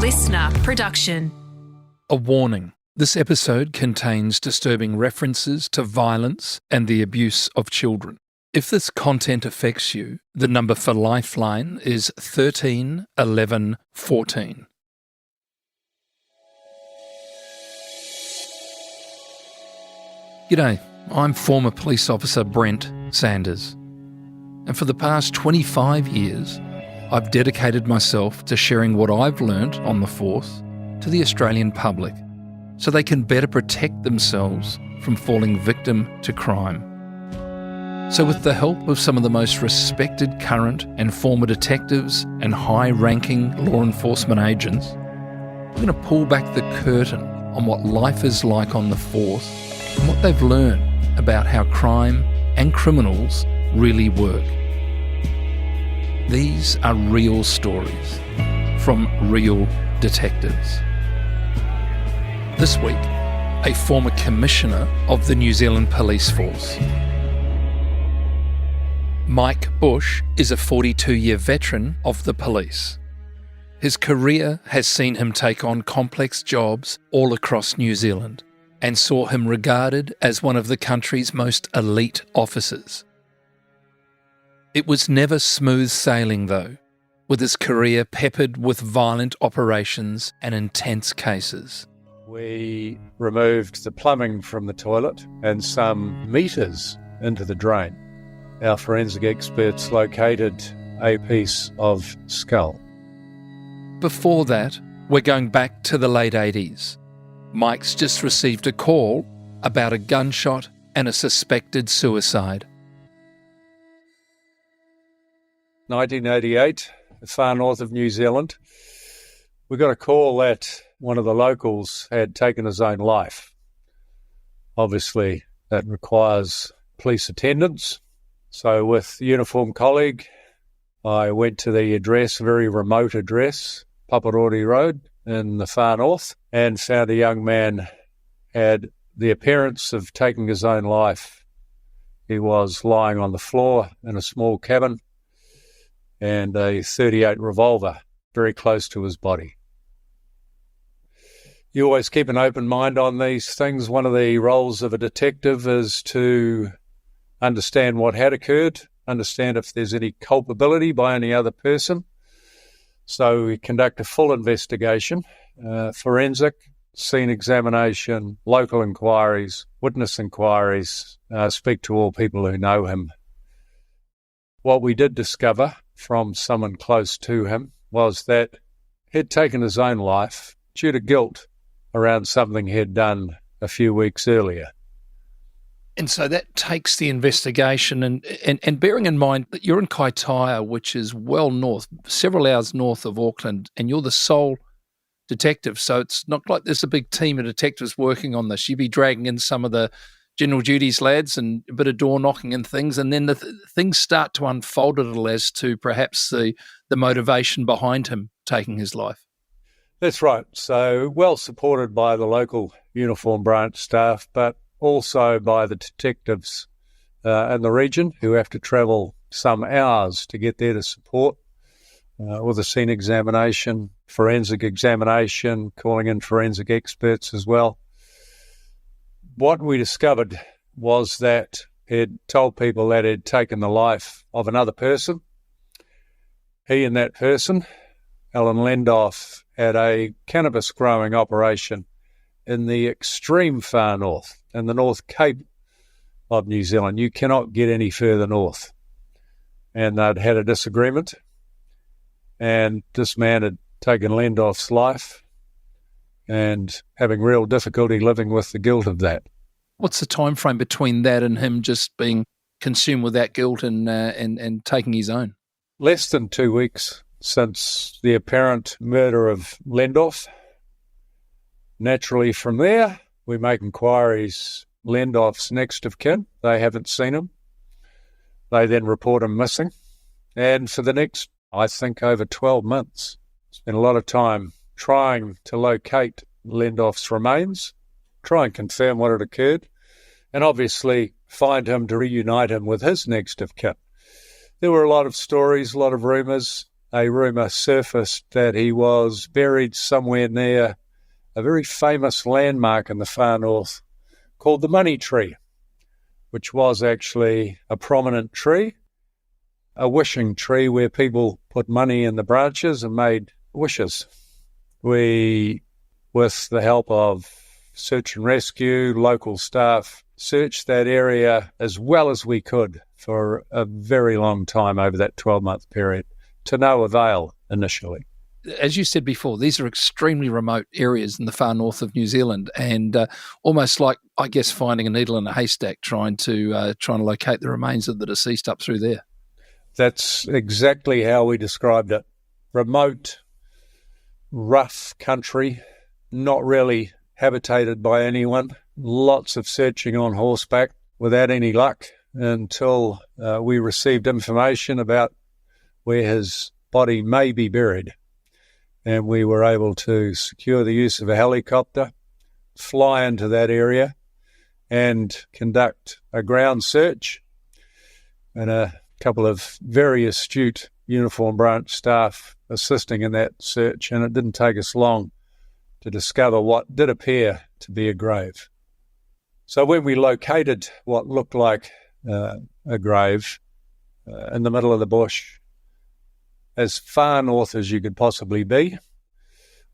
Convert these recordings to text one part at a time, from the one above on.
LiSTNR production. A warning. This episode contains disturbing references to violence and the abuse of children. If this content affects you, the number for Lifeline is 13 11 14. G'day, I'm former police officer Brent Sanders. And for the past 25 years, I've dedicated myself to sharing what I've learnt on the force to the Australian public so they can better protect themselves from falling victim to crime. So with the help of some of the most respected current and former detectives and high-ranking law enforcement agents, we're going to pull back the curtain on what life is like on the force and what they've learned about how crime and criminals really work. These are real stories from real detectives. This week, a former commissioner of the New Zealand Police Force. Mike Bush is a 42-year veteran of the police. His career has seen him take on complex jobs all across New Zealand and saw him regarded as one of the country's most elite officers. It was never smooth sailing though, with his career peppered with violent operations and intense cases. We removed the plumbing from the toilet and some meters into the drain. Our forensic experts located a piece of skull. Before that, we're going back to the late 80s. Mike's just received a call about a gunshot and a suspected suicide. 1988, far north of New Zealand, we got a call that one of the locals had taken his own life. Obviously, that requires police attendance. So with a uniformed colleague, I went to the address, a very remote address, Paparori Road in the far north, and found a young man had the appearance of taking his own life. He was lying on the floor in a small cabin and a .38 revolver very close to his body. You always keep an open mind on these things. One of the roles of a detective is to understand what had occurred, understand if there's any culpability by any other person. So we conduct a full investigation, forensic, scene examination, local inquiries, witness inquiries, speak to all people who know him. What we did discover from someone close to him was that he'd taken his own life due to guilt around something he'd done a few weeks earlier. And so that takes the investigation, and bearing in mind that you're in Kaitaia, which is well north, several hours north of Auckland, and you're the sole detective, so it's not like there's a big team of detectives working on this. You'd be dragging in some of the general duties lads and a bit of door knocking and things, and then things start to unfold a little as to perhaps the motivation behind him taking his life. That's right. So well supported by the local uniform branch staff, but also by the detectives in the region who have to travel some hours to get there to support with a scene examination, forensic examination, calling in forensic experts as well. What we discovered was that he'd told people that he'd taken the life of another person. He and that person, Alan Lendoff, had a cannabis growing operation in the extreme far north, in the North Cape of New Zealand. You cannot get any further north. And they'd had a disagreement, and this man had taken Lendoff's life and having real difficulty living with the guilt of that. What's the time frame between that and him just being consumed with that guilt and taking his own? Less than 2 weeks since the apparent murder of Lendoff. Naturally, from there, we make inquiries. Lendoff's next of kin, they haven't seen him. They then report him missing. And for the next, I think, over 12 months, spent a lot of time trying to locate Lendoff's remains, try and confirm what had occurred, and obviously find him to reunite him with his next of kin. There were a lot of stories, a lot of rumours. a rumour surfaced that he was buried somewhere near a very famous landmark in the far north called the Money Tree, which was actually a prominent tree, a wishing tree where people put money in the branches and made wishes. We, with the help of search and rescue, local staff, searched that area as well as we could for a very long time over that 12-month period, to no avail initially. As you said before, these are extremely remote areas in the far north of New Zealand, and almost like, I guess, finding a needle in a haystack, trying to locate the remains of the deceased up through there. That's exactly how we described it. Remote, rough country, not really habitated by anyone. Lots of searching on horseback without any luck until we received information about where his body may be buried. And we were able to secure the use of a helicopter, fly into that area and conduct a ground search, and a couple of very astute uniform branch staff assisting in that search. And it didn't take us long to discover what did appear to be a grave. So when we located what looked like a grave in the middle of the bush, as far north as you could possibly be,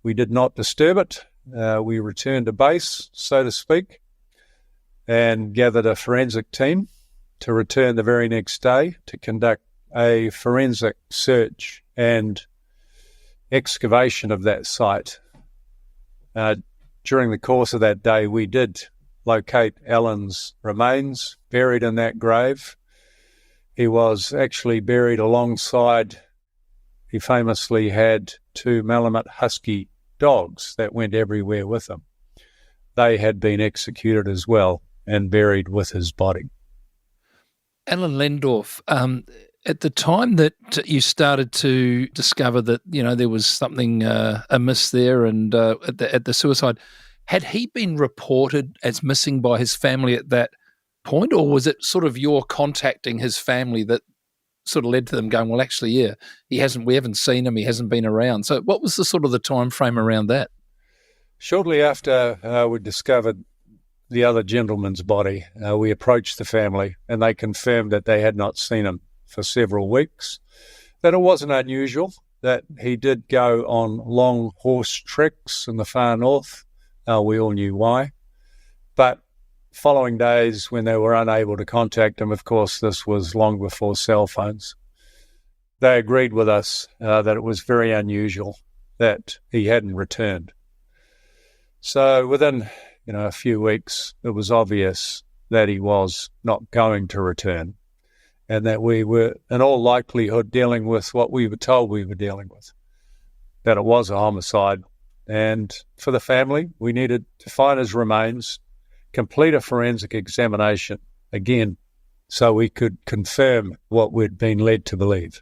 we did not disturb it. We returned to base, so to speak, and gathered a forensic team to return the very next day to conduct a forensic search and excavation of that site. During the course of that day, we did locate Alan's remains buried in that grave. He was actually buried alongside, he famously had 2 Malamute Husky dogs that went everywhere with him. They had been executed as well and buried with his body. Alan Lendorf, at the time that you started to discover that, there was something amiss there, and at the suicide, had he been reported as missing by his family at that point, or was it sort of your contacting his family that sort of led to them going, well, actually, yeah, we haven't seen him, he hasn't been around? So what was the sort of the time frame around that? Shortly after we discovered the other gentleman's body, we approached the family, and they confirmed that they had not seen him for several weeks, that it wasn't unusual, that he did go on long horse treks in the far north. We all knew why. But following days, when they were unable to contact him, of course, this was long before cell phones, they agreed with us that it was very unusual that he hadn't returned. So within a few weeks, it was obvious that he was not going to return, and that we were, in all likelihood, dealing with what we were told we were dealing with, that it was a homicide. And for the family, we needed to find his remains, complete a forensic examination again, so we could confirm what we'd been led to believe.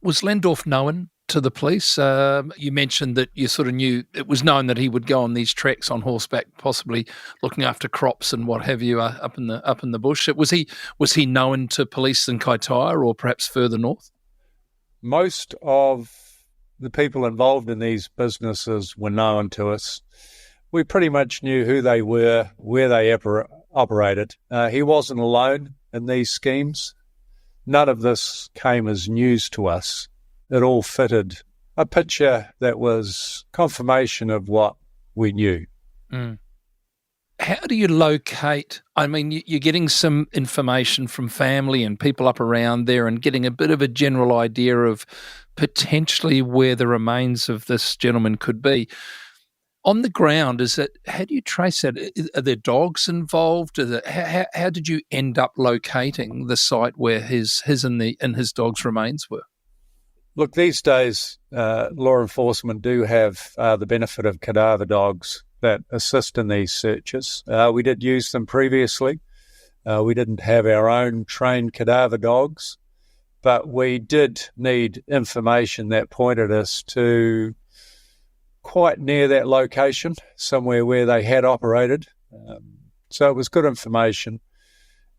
Was Lendorf known to the police? You mentioned that you sort of knew it was known that he would go on these treks on horseback, possibly looking after crops and what have you up in the bush. Was he known to police in Kaitaia or perhaps further north? Most of the people involved in these businesses were known to us. We pretty much knew who they were, where they operated. He wasn't alone in these schemes. None of this came as news to us. It all fitted a picture that was confirmation of what we knew. Mm. How do you locate? I mean, you're getting some information from family and people up around there and getting a bit of a general idea of potentially where the remains of this gentleman could be. On the ground, how do you trace that? Are there dogs involved? How did you end up locating the site where his and his dog's remains were? Look, these days, law enforcement do have the benefit of cadaver dogs that assist in these searches. We did use them previously. We didn't have our own trained cadaver dogs, but we did need information that pointed us to quite near that location, somewhere where they had operated. So it was good information,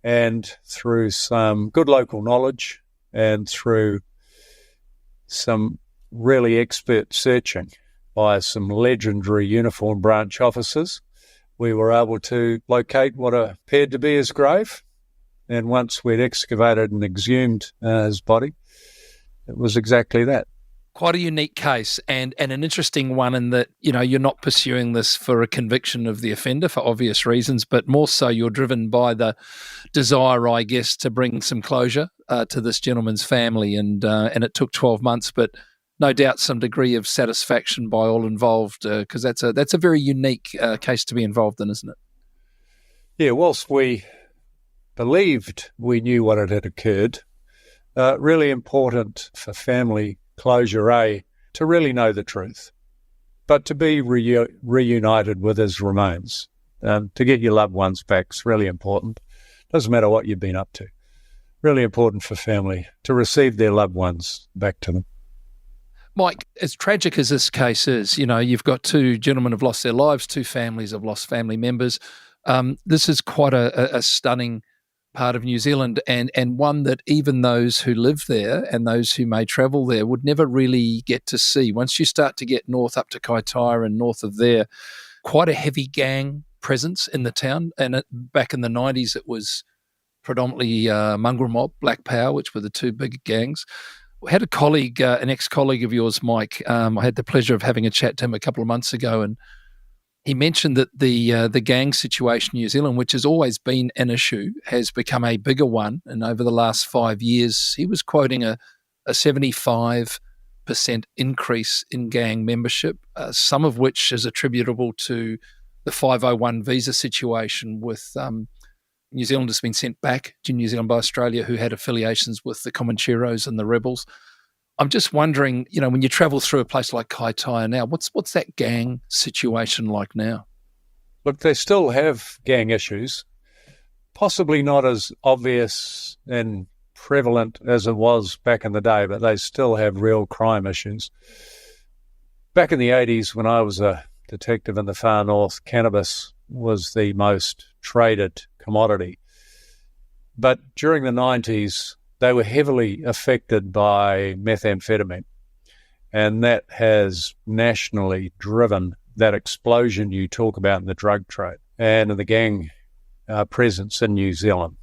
and through some good local knowledge and through some really expert searching by some legendary uniform branch officers, we were able to locate what appeared to be his grave. And once we'd excavated and exhumed his body, it was exactly that. Quite a unique case and an interesting one in that, you're not pursuing this for a conviction of the offender for obvious reasons, but more so you're driven by the desire, I guess, to bring some closure to this gentleman's family. And it took 12 months, but no doubt some degree of satisfaction by all involved, because that's a very unique case to be involved in, isn't it? Yeah, whilst we believed we knew what had occurred, really important for family closure, to really know the truth, but to be reunited with his remains, to get your loved ones back is really important. Doesn't matter what you've been up to. Really important for family to receive their loved ones back to them. Mike, as tragic as this case is, you've got two gentlemen have lost their lives, two families have lost family members. This is quite a stunning part of New Zealand and one that even those who live there and those who may travel there would never really get to see. Once you start to get north up to Kaitaia and north of there, quite a heavy gang presence in the town. And back in the 90s, it was predominantly mongrel mob, Black Power, which were the two big gangs. I had a colleague, an ex-colleague of yours, Mike. I had the pleasure of having a chat to him a couple of months ago, and he mentioned that the gang situation in New Zealand, which has always been an issue, has become a bigger one. And over the last 5 years, he was quoting a 75% increase in gang membership, some of which is attributable to the 501 visa situation with New Zealanders being sent back to New Zealand by Australia who had affiliations with the Comancheros and the rebels. I'm just wondering, when you travel through a place like Kaitaia now, what's that gang situation like now? Look, they still have gang issues, possibly not as obvious and prevalent as it was back in the day, but they still have real crime issues. Back in the 80s, when I was a detective in the far north, cannabis was the most traded commodity. But during the 90s, they were heavily affected by methamphetamine, and that has nationally driven that explosion you talk about in the drug trade and in the gang presence in New Zealand.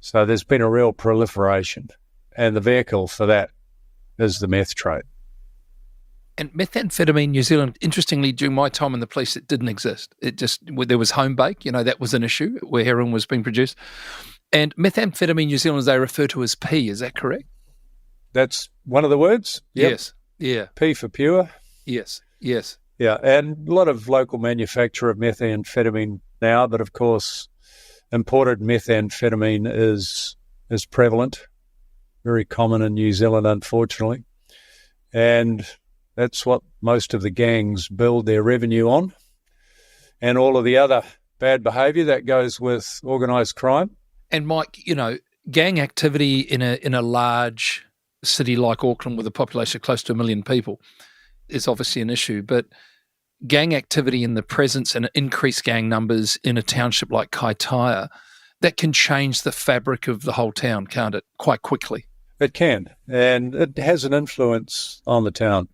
So there's been a real proliferation, and the vehicle for that is the meth trade. And methamphetamine in New Zealand, interestingly, during my time in the police, it didn't exist. There was home bake, that was an issue where heroin was being produced. And methamphetamine in New Zealand, they refer to as P, is that correct? That's one of the words? Yep. Yes, yeah. P for pure? Yes. Yeah, and a lot of local manufacture of methamphetamine now, but of course, imported methamphetamine is prevalent, very common in New Zealand, unfortunately. And that's what most of the gangs build their revenue on. And all of the other bad behaviour that goes with organised crime. And Mike, gang activity in a large city like Auckland with a population of close to 1 million people is obviously an issue, but gang activity in the presence and increased gang numbers in a township like Kaitaia, that can change the fabric of the whole town, can't it, quite quickly? It can, and it has an influence on the town.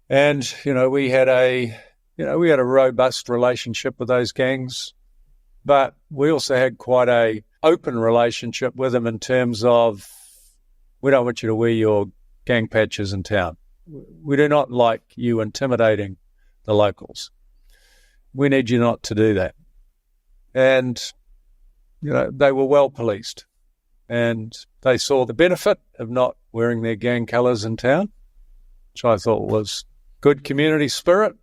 And, we had a robust relationship with those gangs, but we also had quite a open relationship with them in terms of, we don't want you to wear your gang patches in town. We do not like you intimidating the locals. We need you not to do that. And, they were well policed, and they saw the benefit of not wearing their gang colours in town, which I thought was good community spirit,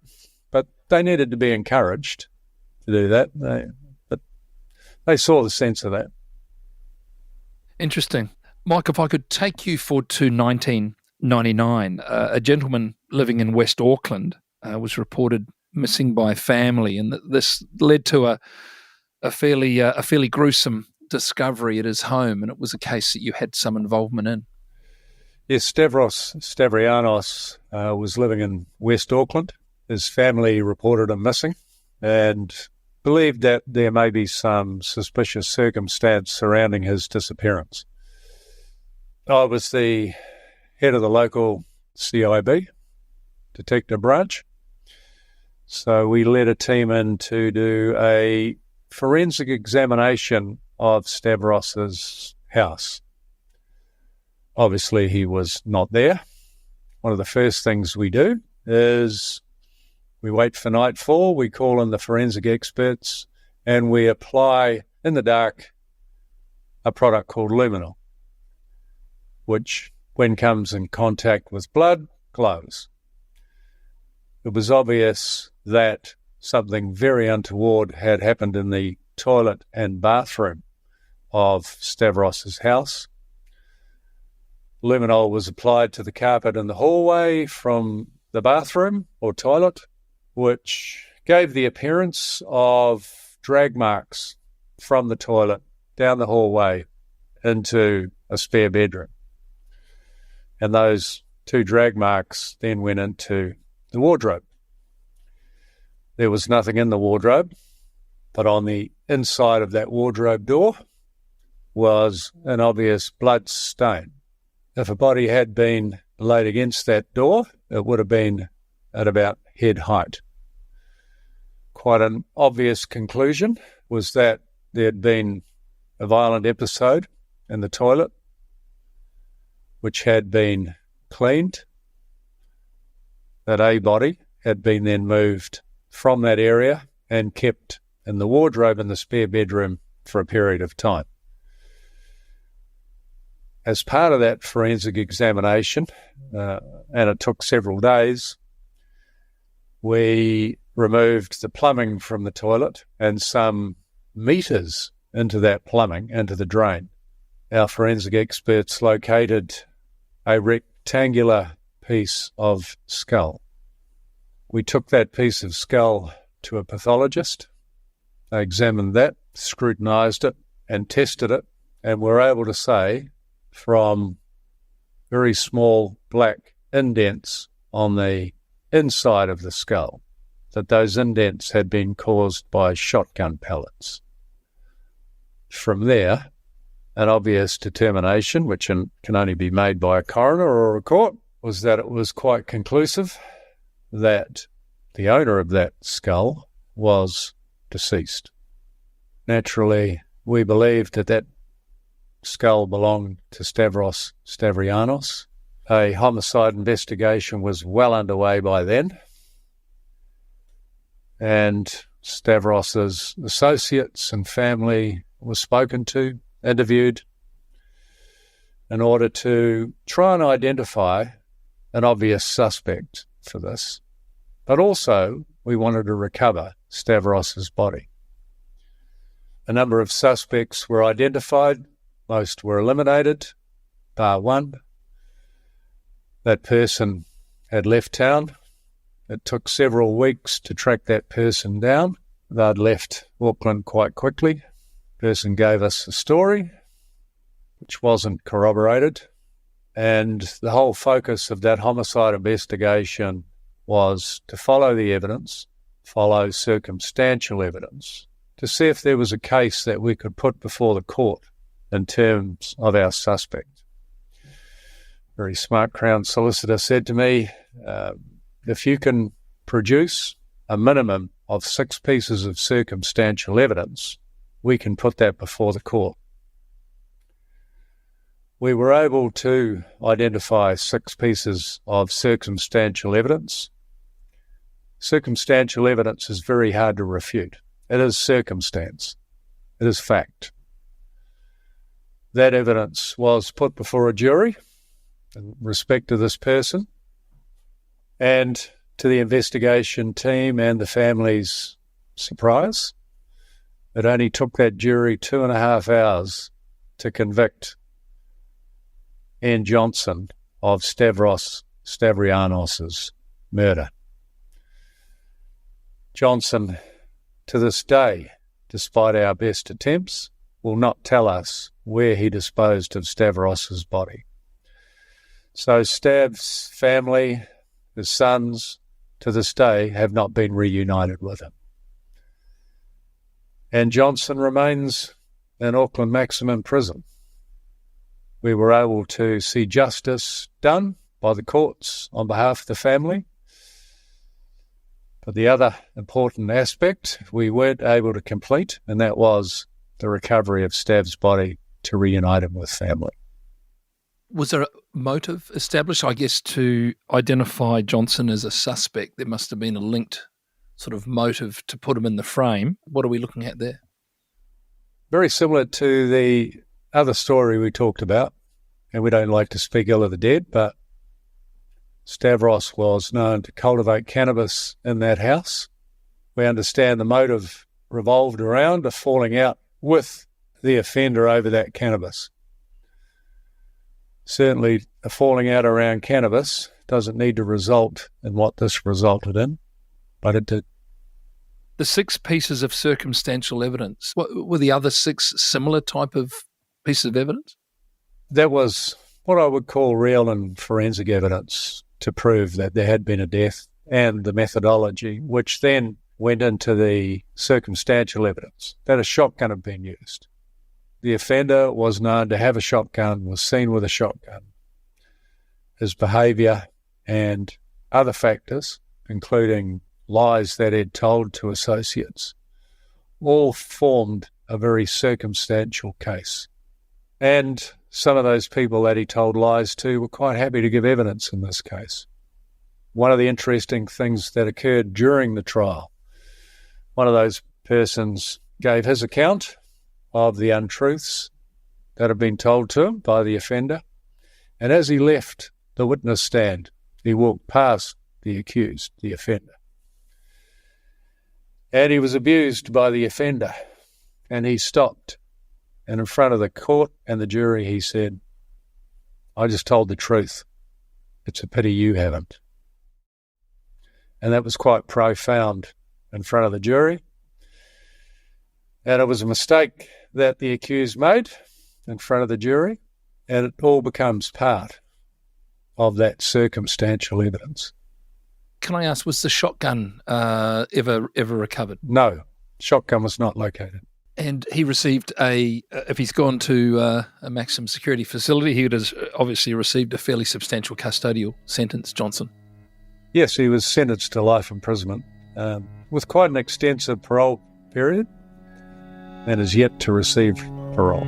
but they needed to be encouraged to do that. But they saw the sense of that. Interesting. Mike, if I could take you forward to 1999, a gentleman living in West Auckland was reported missing by family, and this led to a fairly gruesome discovery at his home, and it was a case that you had some involvement in. Yes, Stavros Stavrianos was living in West Auckland. His family reported him missing and believed that there may be some suspicious circumstance surrounding his disappearance. I was the head of the local CIB, Detective Branch. So we led a team in to do a forensic examination of Stavros's house. Obviously, he was not there. One of the first things we do is we wait for nightfall, we call in the forensic experts, and we apply in the dark a product called luminol, which, when comes in contact with blood, glows. It was obvious that something very untoward had happened in the toilet and bathroom of Stavros's house. Luminol was applied to the carpet in the hallway from the bathroom or toilet, which gave the appearance of drag marks from the toilet down the hallway into a spare bedroom. And those two drag marks then went into the wardrobe. There was nothing in the wardrobe, but on the inside of that wardrobe door was an obvious blood stain. If a body had been laid against that door, it would have been at about head height. Quite an obvious conclusion was that there had been a violent episode in the toilet, which had been cleaned, that a body had been then moved from that area and kept in the wardrobe in the spare bedroom for a period of time. As part of that forensic examination, and it took several days, we removed the plumbing from the toilet and some meters into that plumbing, into the drain. Our forensic experts located a rectangular piece of skull. We took that piece of skull to a pathologist. They examined that, scrutinised it, and tested it, and were able to say from very small black indents on the inside of the skull that those indents had been caused by shotgun pellets. From there, an obvious determination, which can only be made by a coroner or a court, was that it was quite conclusive that the owner of that skull was deceased. Naturally, we believed that that skull belonged to Stavros Stavrianos. A homicide investigation was well underway by then, and Stavros's associates and family were spoken to, interviewed, in order to try and identify an obvious suspect for this. But also, we wanted to recover Stavros's body. A number of suspects were identified. Most were eliminated, bar one. That person had left town. It took several weeks to track that person down. They'd left Auckland quite quickly. The person gave us a story, which wasn't corroborated. And the whole focus of that homicide investigation was to follow the evidence, follow circumstantial evidence, to see if there was a case that we could put before the court in terms of our suspect. Very smart Crown solicitor said to me, if you can produce a minimum of 6 pieces of circumstantial evidence, we can put that before the court. We were able to identify 6 pieces of circumstantial evidence. Circumstantial evidence is very hard to refute. It is circumstance. It is fact. That evidence was put before a jury in respect to this person, and to the investigation team and the family's surprise, it only took that jury 2.5 hours to convict Ian Johnson of Stavros Stavrianos' murder. Johnson, to this day, despite our best attempts, will not tell us where he disposed of Stavros' body. So Stav's family, his sons, to this day have not been reunited with him. And Johnson remains in Auckland Maximum Prison. We were able to see justice done by the courts on behalf of the family. But the other important aspect we weren't able to complete, and that was the recovery of Stav's body to reunite him with family. Was there a motive established, I guess, to identify Johnson as a suspect? There must have been a linked sort of motive to put him in the frame. What are we looking at there? Very similar to the other story we talked about, and we don't like to speak ill of the dead, but Stavros was known to cultivate cannabis in that house. We understand the motive revolved around a falling out with the offender over that cannabis. Certainly, a falling out around cannabis doesn't need to result in what this resulted in, but it did. The 6 pieces of circumstantial evidence, were the other 6 similar type of pieces of evidence? That was what I would call real and forensic evidence to prove that there had been a death, and the methodology, which then went into the circumstantial evidence that a shotgun had been used. The offender was known to have a shotgun, was seen with a shotgun. His behaviour and other factors, including lies that he'd told to associates, all formed a very circumstantial case. And some of those people that he told lies to were quite happy to give evidence in this case. One of the interesting things that occurred during the trial, one of those persons gave his account of the untruths that had been told to him by the offender, and as he left the witness stand, he walked past the accused, the offender. And he was abused by the offender, and he stopped. And in front of the court and the jury, he said, "I just told the truth. It's a pity you haven't." And that was quite profound in front of the jury. And it was a mistake that the accused made in front of the jury, and it all becomes part of that circumstantial evidence. Can I ask, was the shotgun ever recovered? No, shotgun was not located. And he received if he's gone to a maximum security facility, he would have obviously received a fairly substantial custodial sentence, Johnson. Yes, he was sentenced to life imprisonment with quite an extensive parole period, and is yet to receive parole.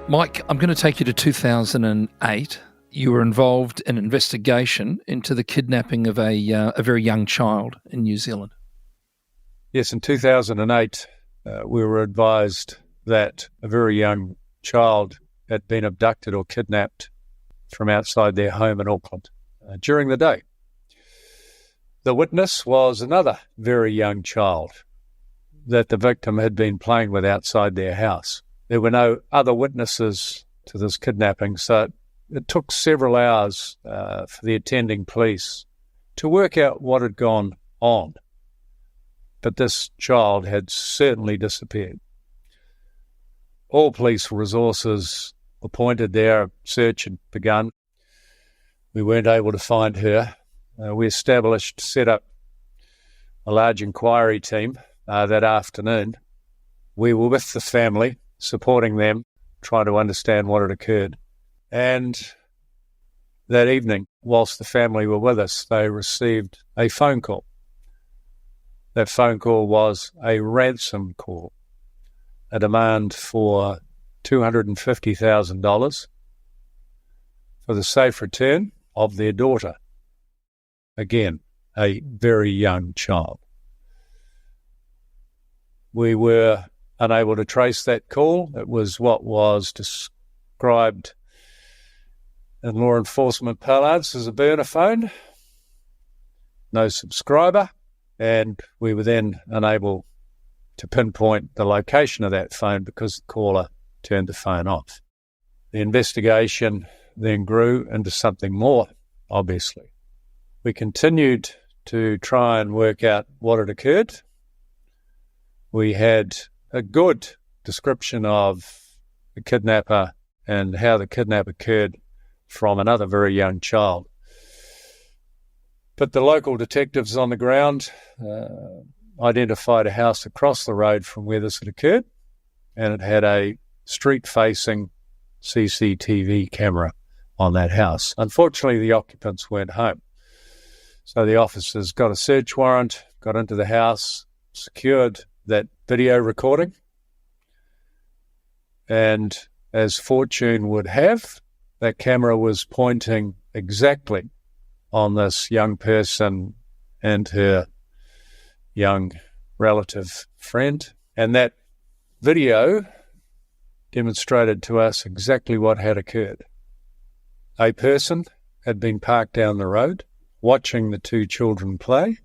Mike, I'm going to take you to 2008. You were involved in an investigation into the kidnapping of a very young child in New Zealand. Yes, in 2008, we were advised that a very young child had been abducted or kidnapped from outside their home in Auckland during the day. The witness was another very young child that the victim had been playing with outside their house. There were no other witnesses to this kidnapping, so it took several hours for the attending police to work out what had gone on. But this child had certainly disappeared. All police resources were pointed there, a search had begun. We weren't able to find her. We set up a large inquiry team that afternoon. We were with the family, supporting them, trying to understand what had occurred. And that evening, whilst the family were with us, they received a phone call. That phone call was a ransom call, a demand for $250,000 for the safe return of their daughter. Again, a very young child. We were unable to trace that call. It was what was described in law enforcement parlance as a burner phone. No subscriber, and we were then unable to pinpoint the location of that phone because the caller turned the phone off. The investigation then grew into something more, obviously. We continued to try and work out what had occurred. We had a good description of the kidnapper and how the kidnap occurred from another very young child. But the local detectives on the ground identified a house across the road from where this had occurred, and it had a street-facing CCTV camera on that house. Unfortunately, the occupants weren't home. So the officers got a search warrant, got into the house, secured that video recording, and as fortune would have, that camera was pointing exactly on this young person and her young relative friend. And that video demonstrated to us exactly what had occurred. A person had been parked down the road, watching the two children play,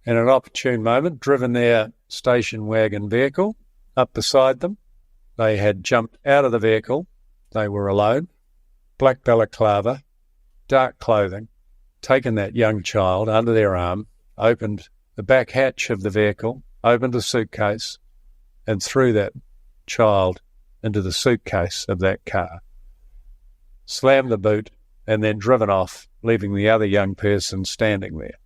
and at an opportune moment driven their station wagon vehicle up beside them. They had jumped out of the vehicle. They were alone, black balaclava, dark clothing, taken that young child under their arm, opened the back hatch of the vehicle, opened the suitcase, and threw that child into the suitcase of that car, slammed the boot, and then driven off, leaving the other young person standing there.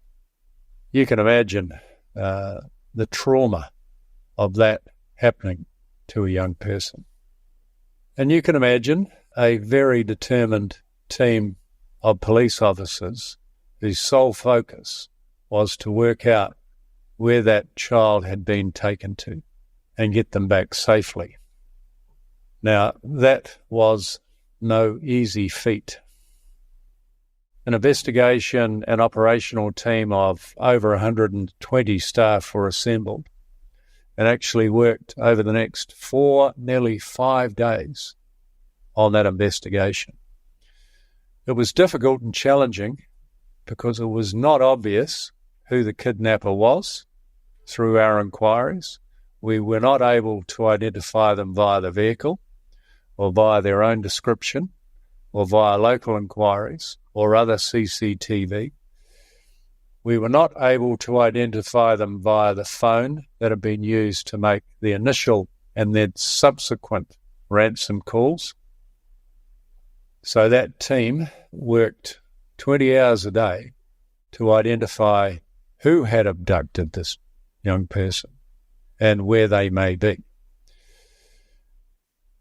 You can imagine the trauma of that happening to a young person. And you can imagine a very determined team of police officers whose sole focus was to work out where that child had been taken to and get them back safely. Now, that was no easy feat. An investigation and operational team of over 120 staff were assembled and actually worked over the next nearly 5 days on that investigation. It was difficult and challenging because it was not obvious who the kidnapper was through our inquiries. We were not able to identify them via the vehicle or via their own description or via local inquiries or other CCTV. We were not able to identify them via the phone that had been used to make the initial and then subsequent ransom calls. So that team worked 20 hours a day to identify who had abducted this young person and where they may be.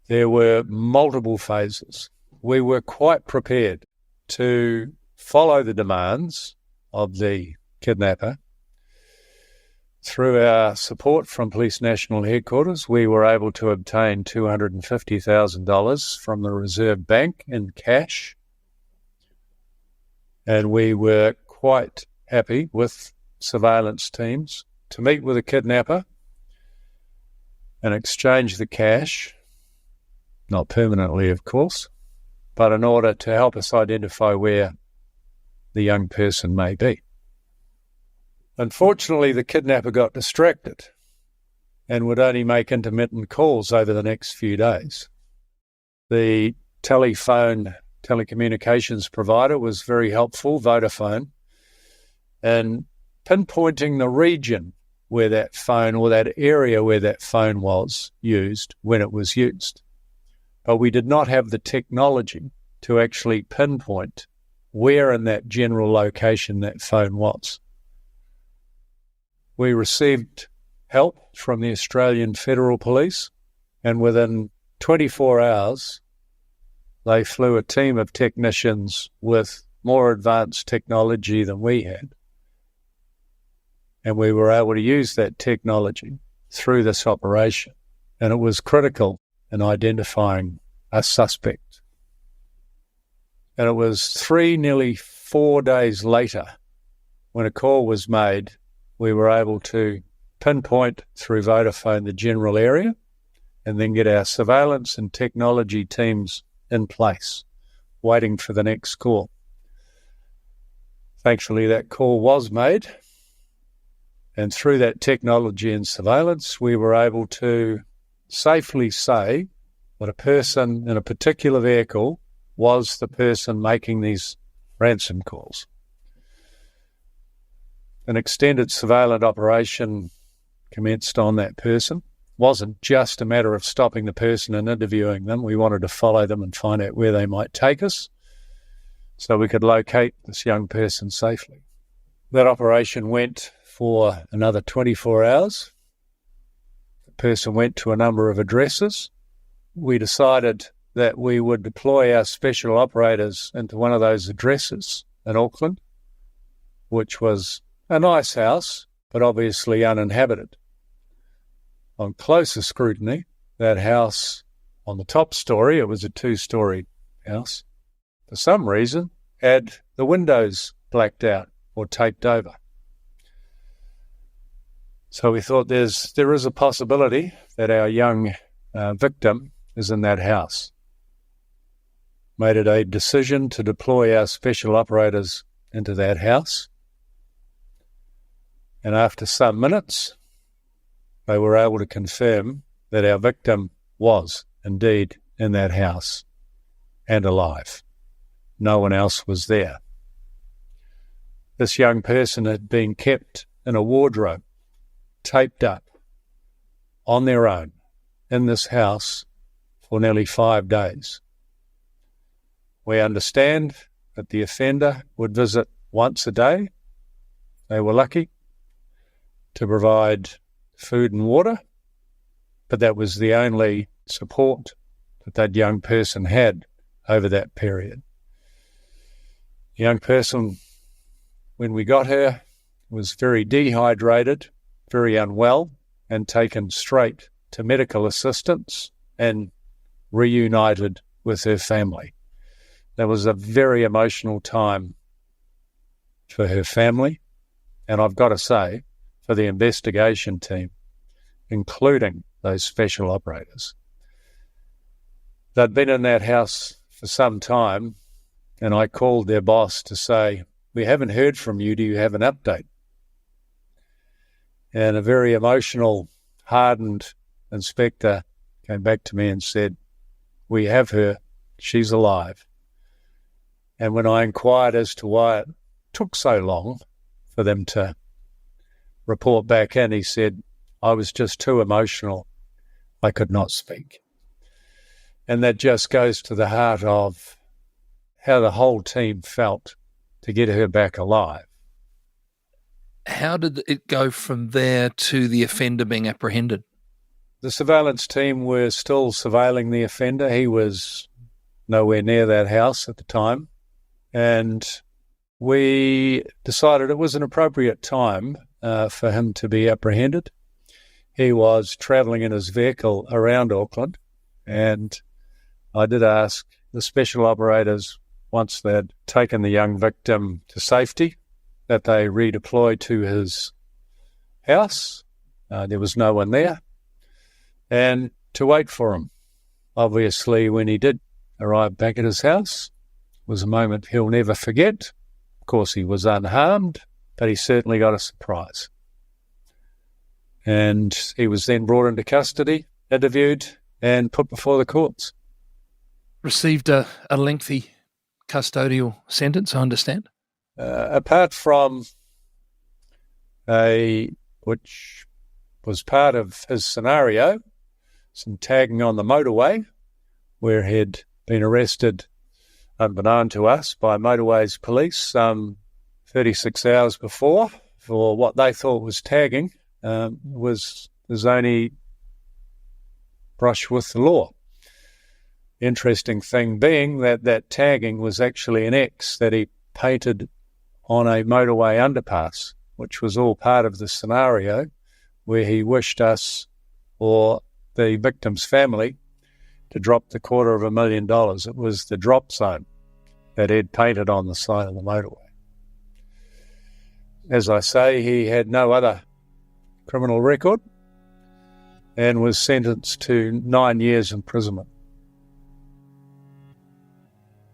There were multiple phases. We were quite prepared to follow the demands of the kidnapper. Through our support from Police National Headquarters, we were able to obtain $250,000 from the Reserve Bank in cash. And we were quite happy with surveillance teams to meet with the kidnapper and exchange the cash, not permanently, of course, but in order to help us identify where the young person may be. Unfortunately, the kidnapper got distracted and would only make intermittent calls over the next few days. The telecommunications provider was very helpful, Vodafone, in pinpointing the region where that phone or that area where that phone was used when it was used. But we did not have the technology to actually pinpoint where in that general location that phone was. We received help from the Australian Federal Police, and within 24 hours, they flew a team of technicians with more advanced technology than we had. And we were able to use that technology through this operation. And it was critical in identifying a suspect. And it was nearly 4 days later, when a call was made, we were able to pinpoint through Vodafone the general area and then get our surveillance and technology teams in place, waiting for the next call. Thankfully, that call was made, and through that technology and surveillance, we were able to safely say that a person in a particular vehicle was the person making these ransom calls. An extended surveillance operation commenced on that person. It wasn't just a matter of stopping the person and interviewing them. We wanted to follow them and find out where they might take us. so we could locate this young person safely. That operation went for another 24 hours. The person went to a number of addresses. We decided that we would deploy our special operators into one of those addresses in Auckland, which was a nice house, but obviously uninhabited. On closer scrutiny, that house on the top story, it was a 2-story house, for some reason had the windows blacked out or taped over. So we thought there is a possibility that our young victim is in that house. Made it a decision to deploy our special operators into that house. And after some minutes, they were able to confirm that our victim was indeed in that house and alive. No one else was there. This young person had been kept in a wardrobe, taped up, on their own, in this house for nearly 5 days. We understand that the offender would visit once a day. They were lucky to provide food and water, but that was the only support that young person had over that period. The young person, when we got her, was very dehydrated, very unwell, and taken straight to medical assistance and reunited with her family. That was a very emotional time for her family, and I've got to say, for the investigation team, including those special operators. They'd been in that house for some time, and I called their boss to say, "We haven't heard from you. Do you have an update?" And a very emotional, hardened inspector came back to me and said, "We have her. She's alive." And when I inquired as to why it took so long for them to report back in, he said, "I was just too emotional. I could not speak." And that just goes to the heart of how the whole team felt to get her back alive. How did it go from there to the offender being apprehended? The surveillance team were still surveilling the offender. He was nowhere near that house at the time. And we decided it was an appropriate time for him to be apprehended. He was travelling in his vehicle around Auckland, and I did ask the special operators, once they'd taken the young victim to safety, that they redeploy to his house. There was no one there, and to wait for him. Obviously, when he did arrive back at his house, it was a moment he'll never forget. Of course, he was unharmed, but he certainly got a surprise. And he was then brought into custody, interviewed, and put before the courts. Received a lengthy custodial sentence, I understand? Apart from which was part of his scenario, some tagging on the motorway, where he'd been arrested unbeknown to us by Motorways Police some 36 hours before for what they thought was tagging, was his only brush with the law. The interesting thing being that tagging was actually an X that he painted on a motorway underpass, which was all part of the scenario where he wished us or the victim's family to drop the $250,000. It was the drop zone that he'd painted on the side of the motorway. As I say, he had no other criminal record and was sentenced to 9 years imprisonment.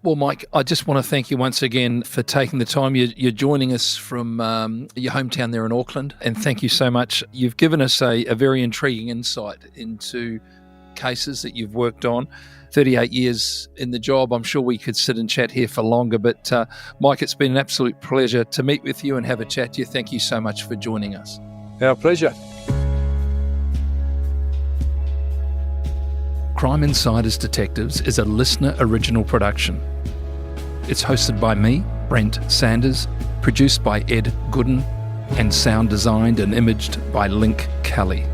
Well, Mike, I just want to thank you once again for taking the time. You're joining us from your hometown there in Auckland, and thank you so much. You've given us a very intriguing insight into cases that you've worked on. 38 years in the job. I'm sure we could sit and chat here for longer, but Mike, it's been an absolute pleasure to meet with you and have a chat to you. Thank you so much for joining us. Our pleasure. Crime Insiders Detectives is a LiSTNR original production. It's hosted by me, Brent Sanders, produced by Ed Gooden, and sound designed and imaged by Link Kelly.